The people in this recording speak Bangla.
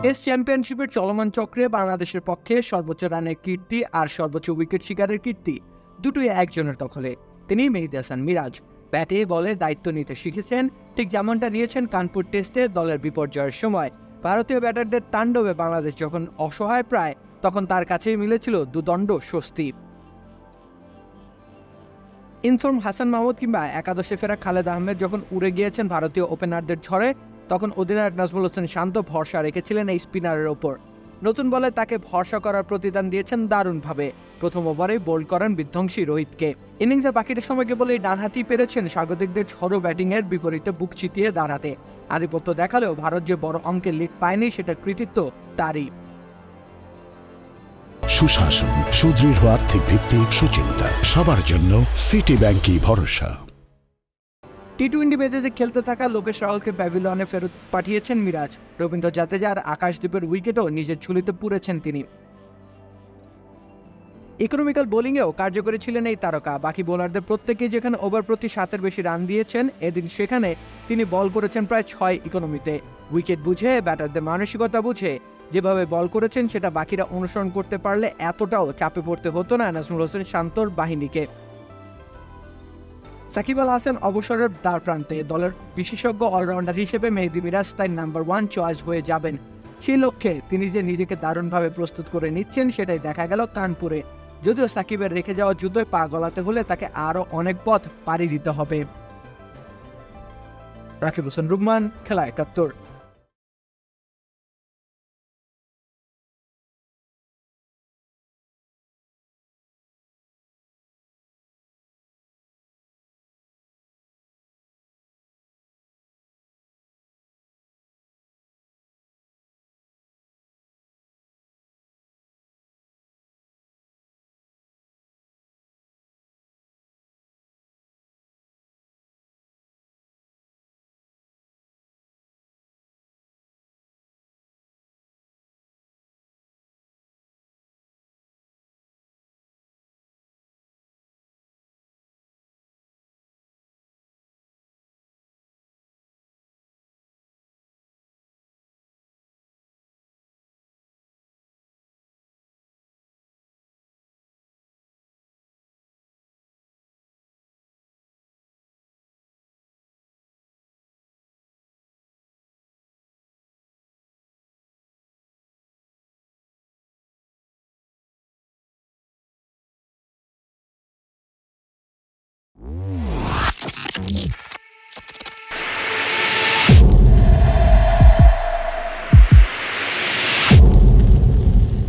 টেস্ট চ্যাম্পিয়নশিপের চলমান চক্রে বাংলাদেশের পক্ষে সর্বোচ্চ রানের কীর্তি আর সর্বোচ্চ উইকেট শিকারের কীর্তি দুটোই একজনের দখলে। তিনি মেহেদী হাসান মিরাজ। ব্যাটে বলে দায়িত্ব নিতে শিখেছেন, ঠিক যেমনটা নিয়েছেন কানপুর টেস্টে দলের বিপর্যয়ের সময়। ভারতীয় ব্যাটারদের তাণ্ডবে বাংলাদেশ যখন অসহায় প্রায়, তখন তার কাছেই মিলেছিল দুদণ্ড স্বস্তি। ইনফর্ম হাসান মাহমুদ কিংবা একাদশে ফেরা খালেদ আহমেদ যখন উড়ে গিয়েছেন ভারতীয় ওপেনারদের ঝড়ে, তখন অধিনায়ক নাজমুল হোসেন শান্ত ভরসা রেখেছিলেন এই স্পিনারের ওপর। নতুন বলে তাকে ভরসা করার প্রতিদান দিয়েছেন দারুণভাবে। প্রথম ওভারেই বোল্ড করেন বিধ্বংসী রোহিতকে। ইনিংসের বাকিটা সময় কেবল এই ডানহাতি পেরেছেন স্বাগতিকদের ঝড়ো ব্যাটিংয়ের বিপরীতে বুক চিতিয়ে দাঁড়াতে। আধিপত্য দেখালেও ভারত যে বড় অঙ্কের লিড পায়নি সেটার কৃতিত্ব তারই। সুশাসন, সুদৃঢ় আর্থিক ভিত্তি, সুচিন্তা, সবার জন্য সিটি ব্যাংকই ভরসা। টি-20 ম্যাচে খেলতে থাকা লোকেশ রাহুলকে প্যাভিলিয়নে ফেরত পাঠিয়েছেন মিরাজ। রবীন্দ্র জাদেজা আর আকাশদীপের উইকেটও নিজের ঝুলিতে পুরেছেন তিনি। ইকোনমিক্যাল বোলিংয়েও কার্যকরী ছিলেন এই তারকা। বাকি বোলারদের প্রত্যেকেই যেখানে ওভার প্রতি 7-এর বেশি রান দিয়েছেন, এদিন সেখানে তিনি বল করেছেন প্রায় 6 ইকোনমিতে। উইকেট বুঝে, ব্যাটারদের মানসিকতা বুঝে যেভাবে বল করেছেন সেটা বাকিরা অনুসরণ করতে পারলে এতটাও চাপে পড়তে হতো না নাজমুল হোসেন শান্তর বাহিনীকে। সাকিব আল হাসান অবসরের দ্বার প্রান্তে। দলের বিশেষজ্ঞ অলরাউন্ডার হিসেবে মেহেদী মিরাজ তাই নাম্বার 1 চয়েস হয়ে যাবেন। সেই লক্ষ্যে তিনি যে নিজেকে দারুণভাবে প্রস্তুত করে নিচ্ছেন সেটাই দেখা গেল কানপুরে। যদিও সাকিবের রেখে যাওয়া যুদ্ধে পা গলাতে হলে তাকে আরও অনেক পথ পাড়ি দিতে হবে। রাকিব হোসেন রুম্মান, খেলা ৭১।